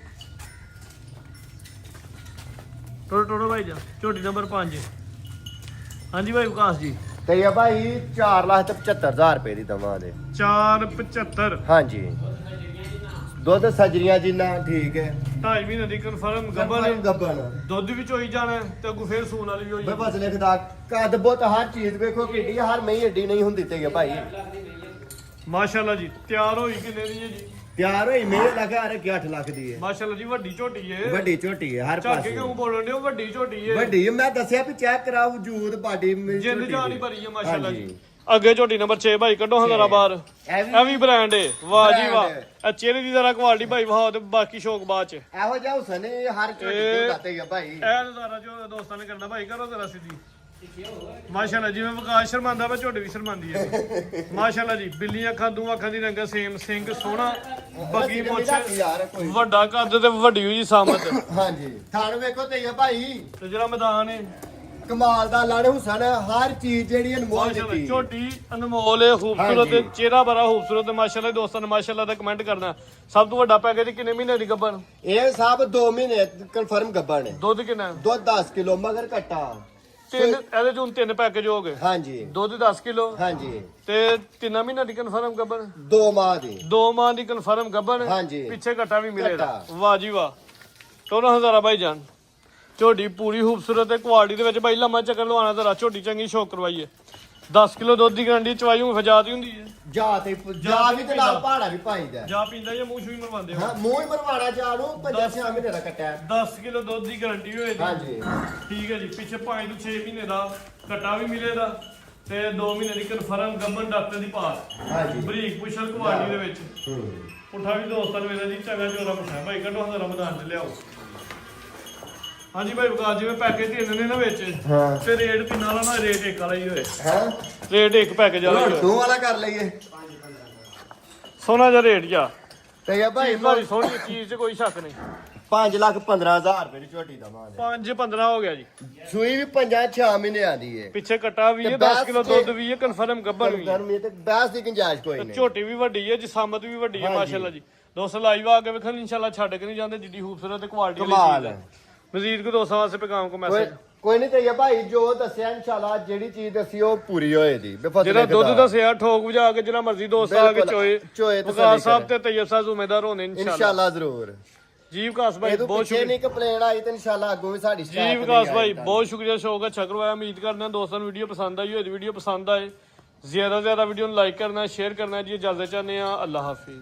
ਟੋਰੋ ਭਾਈ ਜਾ। ਝੋਟੀ ਨੰਬਰ 5। ਹਾਂਜੀ ਭਾਈ ਵਿਕਾਸ ਜੀ। ਤੇ ਇਹ ਭਾਈ 4,75,000 ਰੁਪਏ ਦੀ ਦਵਾਂਗੇ। 4.75। ਹਾਂਜੀ ਦੁੱਧ ਸਜਰੀਆਂ ਜਿੰਨਾ ਠੀਕ ਹੈ। 2.5 ਮਹੀਨੇ ਦੀ ਕਨਫਰਮ ਗੱਬਨ ਗੱਬਣ ਗੱਬਣ ਦੁੱਧ ਵੀ ਚੋਈ ਜਾਣਾ ਹੈ ਤੇ ਅੱਗੂ ਫੇਰ ਸੂਣ ਵਾਲੀ ਵੀ ਹੋਈ ਬਈ ਬਸ ਲਿਖਦਾ ਕੱਦ ਬਹੁਤ ਹਰ ਚੀਜ਼ ਵੇਖੋ ਕਿੱਡੀ ਹਰ ਮਈ ਏਡੀ ਨਹੀਂ ਹੁੰਦੀ ਤੇ ਇਹ ਭਾਈ ਮਾਸ਼ਾਅੱਲਾ ਜੀ। ਤਿਆਰ ਹੋਈ ਕਿੰਨੇ ਦੀ ਹੈ ਜੀ? ਤਿਆਰ ਹੋਈ ਮੇਰੇ ਲਗਾ ਰੱਖੀ 8 ਲੱਖ ਦੀ ਹੈ। ਮਾਸ਼ਾਅੱਲਾ ਜੀ, ਵੱਡੀ ਝੋਟੀ ਹੈ। ਵੱਡੀ ਝੋਟੀ ਹੈ ਹਰ ਝਾਕੇ ਪਾਸੇ ਕਿਉਂ ਬੋਲਣ ਦੇ? ਵੱਡੀ ਝੋਟੀ ਹੈ, ਵੱਡੀ ਮੈਂ ਦੱਸਿਆ ਵੀ ਚੈੱਕ ਕਰਾਓ ਵਜੂਦ ਬਾਡੀ ਜਿੰਦ ਜਾਨ ਹੀ ਭਰੀ ਹੈ ਮਾਸ਼ਾਅੱਲਾ ਜੀ। ਅੱਗੇ ਝੋਟੀ ਨੰਬਰ 6 ਭਾਈ ਕੱਢੋ ਹਾਂ ਜ਼ਰਾ ਬਾਹਰ। ਇਹ ਇਹ ਵੀ ਬ੍ਰਾਂਡ ਹੈ। ਵਾਹ ਜੀ ਵਾਹ। brand ਇਹ ਚਿਹਰੇ ਦੀ ਜ਼ਰਾ ਕੁਆਲਿਟੀ ਭਾਈ ਵਾਹ, ਤੇ ਬਾਕੀ ਸ਼ੌਕ ਬਾਅਦ ਚ। ਇਹੋ ਜਿਹਾ ਹੁਸਨ ਇਹ ਹਰ ਝੋਟੀ ਤੇ ਹੁੰਦਾਤੇ ਹੈ ਭਾਈ। ਇਹ ਨਜ਼ਾਰਾ ਜੋ ਦੋਸਤਾਂ ਨੇ ਕਰਨਾ ਭਾਈ, ਕਰੋ ਜ਼ਰਾ ਸਿੱਧੀ। ਮਾਸ਼ਾਅੱਲਾ, ਜਿਵੇਂ ਵਿਕਾਸ ਸ਼ਰਮਾਂਦਾ ਵਾ ਝੋਟੀ ਵੀ ਸ਼ਰਮਾਂਦੀ ਹੈ। ਮਾਸ਼ਾਅੱਲਾ ਜੀ। ਬਿੱਲੀਆਂ ਅੱਖਾਂ, ਦੂਆਂ ਅੱਖਾਂ ਦੀ ਰੰਗ ਸੇਮ, ਸਿੰਘ ਸੋਹਣਾ, ਬੱਗੀ ਮੁੱਛ, ਯਾਰ ਕੋਈ ਵੱਡਾ ਕੱਦ ਤੇ ਵੱਡੀ ਹੋਈ ਸਾਮਤ। ਹਾਂਜੀ ਥਾਣ ਵੇਖੋ ਤੇ ਇਹ ਭਾਈ ਤੇ ਜਿਹੜਾ ਮੈਦਾਨ ਹੈ ਕਮਾਲ ਦਾ ਲਾੜੇ ਹੁਸਨ ਹਰ ਚੀਜ਼ ਜਿਹੜੀ ਅਨਮੋਲ ਮਾਸ਼ਾਅੱਲਾ ਦਿੱਤੀ ਝੋਟੀ ਅਨਮੋਲ ਹੈ, ਖੂਬਸੂਰਤ ਹਾਂਜੀ। ਹੈ, ਚਿਹਰਾ ਬੜਾ ਖੂਬਸੂਰਤ ਹੈ ਮਾਸ਼ਾਅੱਲਾ। ਦੋਸਤਾਂ ਨੇ ਮਾਸ਼ਾਅੱਲਾ ਦਾ ਕਮੈਂਟ ਕਰਨਾ। ਸਭ ਤੋਂ ਵੱਡਾ ਪੈਕੇਜ ਕਿੰਨੇ ਮਹੀਨੇ ਦੀ ਗੱਬਣ? ਇਹ ਸਭ 2 ਮਹੀਨੇ ਕਨਫਰਮ ਗੱਬਾ ਨੇ। ਦੁੱਧ ਕਿੰਨਾ? ਦੁੱਧ 10 ਕਿਲੋ ਮਗਰ ਕੱਟਾ। ਤਿੰਨ ਇਹਦੇ ਚੋਂ 3 ਪੈਕੇਜ ਹੋ ਗਏ। ਹਾਂਜੀ ਦੁੱਧ 10 ਕਿਲੋ ਹਾਂਜੀ ਤੇ 3 ਮਹੀਨੇ ਦੀ ਕਨਫਰਮ ਗੱਬਣ, 2 ਮਾਹ ਦੀ 2 ਮਾਹ ਦੀ ਕਨਫਰਮ ਗੱਬਣ। ਹਾਂਜੀ। ਪਿੱਛੇ ਘਟਾ ਵੀ ਮਿਲੇਗਾ। ਘੱਟਾ। ਵਾਹ ਜੀ ਵਾਹ, 14,000 ਭਾਈ ਜਾਨ। ਝੋਟੀ ਪੂਰੀ ਖੂਬਸੂਰਤ ਹੈ, ਕੁਆਲਿਟੀ ਦੇ ਵਿੱਚ ਭਾਈ ਲੰਮਾ ਚੱਕਰ ਲਵਾਉਣਾ ਜ਼ਰਾ। ਝੋਟੀ ਚੰਗੀ ਸ਼ੌਕ ਕਰਵਾਈਏ। 10 ਕਿਲੋ ਦੁੱਧ ਦੀ ਗਰੰਟੀ, ਚਵਾਈ ਨੂੰ ਫਜਾਤ ਹੀ ਹੁੰਦੀ ਹੈ। ਜਾ ਤੇ ਵੀ ਤੇ ਨਾਲ ਪਹਾੜਾ ਵੀ ਪਾਈਦਾ। ਜਾ ਪੀਂਦਾ ਜਾਂ ਮੂੰਹ ਸ਼ੂਈ ਮਰਵਾਉਂਦੇ ਹੋ? ਹਾਂ ਮੂੰਹ ਹੀ ਮਰਵਾਣਾ ਜਾ ਨੂੰ 5-6 ਮਹੀਨੇ ਦਾ ਕੱਟਿਆ। 10 ਕਿਲੋ ਦੁੱਧ ਦੀ ਗਾਰੰਟੀ ਹੋਏਗੀ। ਹਾਂਜੀ ਠੀਕ ਹੈ ਜੀ। ਪਿੱਛੇ 5 ਤੋਂ 6 ਮਹੀਨੇ ਦਾ ਕਟਾ ਵੀ ਮਿਲੇਗਾ ਤੇ 2 ਮਹੀਨੇ ਦੀ ਕਨਫਰਮ ਗੱਬਨ ਡਾਕਟਰ ਦੀ ਪਾਸ। ਹਾਂਜੀ ਬਰੀਕ ਪੁਸ਼ਲ ਕੁਆਲਿਟੀ ਦੇ ਵਿੱਚ। ਹੂੰ ਪੁੱਠਾ ਵੀ ਦੋਸਤਾਂ ਨੂੰ ਮੇਰਾ ਜੀ ਚੰਗਾ ਚੋਰਾ ਪੁੱਠਾ ਭਾਈ ਕੱਢੋ ਹਾਂ ਰਮਦਾਨ ਚ ਲਿਆਓ। ਹਾਂਜੀ ਭਾਈ ਵਿਕਾਸ ਜਿਵੇਂ ਪੈਕੇਜ ਤਿੰਨ ਨੇ ਨਾ ਵਿੱਚ ਹਾਂ ਤੇ ਰੇਟ ਕਿੰਨਾ ਵਾਲਾ ਨਾ ਰੇਟ ਇੱਕ ਵਾਲਾ ਹੀ ਹੋਏ। ਹੈ ਰੇਟ ਇੱਕ ਪੈਕੇਜ ਵਾਲਾ ਹੀ ਹੋਏ। ਦੋ ਵਾਲਾ ਕਰ ਲਈਏ ਸੋਨਾ ਜਿਹਾ ਰੇਟ ਜਾ ਤੇ ਇਹ ਭਾਈ ਭਾਈ ਸੋਹਣੀ ਚੀਜ਼ 'ਚ ਕੋਈ ਸ਼ੱਕ ਨਹੀਂ। 5,15,000 ਰੁਪਏ ਦੀ ਝੋਟੀ ਦਾ ਮਾਲ 5-15 ਹੋ ਗਿਆ ਜੀ। ਸੂਈ ਵੀ 5-6 ਮਹੀਨੇ ਆਂਦੀ ਏ। ਪਿੱਛੇ ਕਟਾ ਵੀ ਹੈ, ਤੇ 10 ਕਿਲੋ ਬਸ ਦੁੱਧ ਵੀ ਹੈ, ਕਨਫਰਮ ਗੱਬਰ ਵੀ ਹੈ। ਗਰਮੀ ਤੇ ਬੈਸ ਦੀ ਗੁੰਜਾਇਸ਼ ਕੋਈ ਨਹੀਂ। ਝੋਟੀ ਵੀ ਵੱਡੀ ਹੈ, ਜਿਸਾਮਤ ਵੀ ਵੱਡੀ ਹੈ ਹਾਂਜੀ। ਮਾਸ਼ਾਅੱਲਾ ਜੀ। ਦੋਸਤ ਲਾਈਵ ਆ ਕੇ ਵੇਖਣ ਇਨਸ਼ਾਅੱਲਾ ਛੱਡ ਕੇ ਨਹੀਂ ਜਾਂਦੇ, ਜਿੱਡੀ ਖੂਬਸੂਰਤ ਤੇ ਕੁਆਲਿਟੀ ਵਾਲੀ ਕਮਾਲ ਚੀਜ਼ ਹੈ। ਹੈ। ਮਜ਼ੀਦ ਕੋ ਦੋਸਤਾਂ ਵਾਸਤੇ ਪੈਗਾਮ ਕੋ ਮੈਸੇਜ। ਕੋਈ ਨਹੀਂ ਤੇ ਭਾਈ ਜੋ ਦੱਸਿਆ ਇਨਸ਼ਾਅੱਲਾ ਜਿਹੜੀ ਚੀਜ਼ ਦੱਸੀ ਉਹ ਪੂਰੀ ਹੋਏਗੀ। ਜਿਹੜਾ ਦੁੱਧ ਦੱਸਿਆ ਠੋਕ ਵਜਾ ਕੇ ਜਿਹੜਾ ਮਰਜ਼ੀ ਦੋਸਤ ਆ ਕੇ ਚੋਏ ਚੋਏ ਵਿਕਾਸ ਸਾਹਿਬ ਤੇ ਤੈਯਬ ਸਾਹਿਬ ਜ਼ਿੰਮੇਦਾਰ ਹੋਣੇ ਇਨਸ਼ਾਅੱਲਾ। ਇਨਸ਼ਾਅੱਲਾ ਜ਼ਰੂਰ ਜੀ ਵਿਕਾਸ ਭਾਈ ਇਹ ਤੋਂ ਬਹੁਤ ਪਿੱਛੇ ਸ਼ੁਕਰੀਆ। ਨਹੀਂ ਕੰਪਲੇਨ ਆਈ ਤੇ ਇਨਸ਼ਾਅੱਲਾ ਅੱਗੋਂ ਵੀ ਸਾਡੀ ਜੀ ਸ਼ਿਕਾਇਤ ਵਿਕਾਸ ਨਹੀਂ ਭਾਈ ਆਏਗੀ। ਬਹੁਤ ਸ਼ੁਕਰੀਆ, ਸ਼ੌਕ ਅੱਛਾ ਕਰਵਾਇਆ। ਉਮੀਦ ਕਰਦੇ ਹਾਂ ਦੋਸਤਾਂ ਨੂੰ ਵੀਡੀਓ ਪਸੰਦ ਆਈ ਹੋਏ। ਵੀਡੀਓ ਪਸੰਦ ਆਏ ਜ਼ਿਆਦਾ ਤੋਂ ਜ਼ਿਆਦਾ ਵੀਡੀਓ ਨੂੰ ਲਾਈਕ ਕਰਨਾ, ਸ਼ੇਅਰ ਕਰਨਾ ਜੀ। ਇਜਾਜ਼ਤ ਚਾਹੁੰਦੇ ਹਾਂ। ਅੱਲਾਹ ਹਾਫਿਜ਼।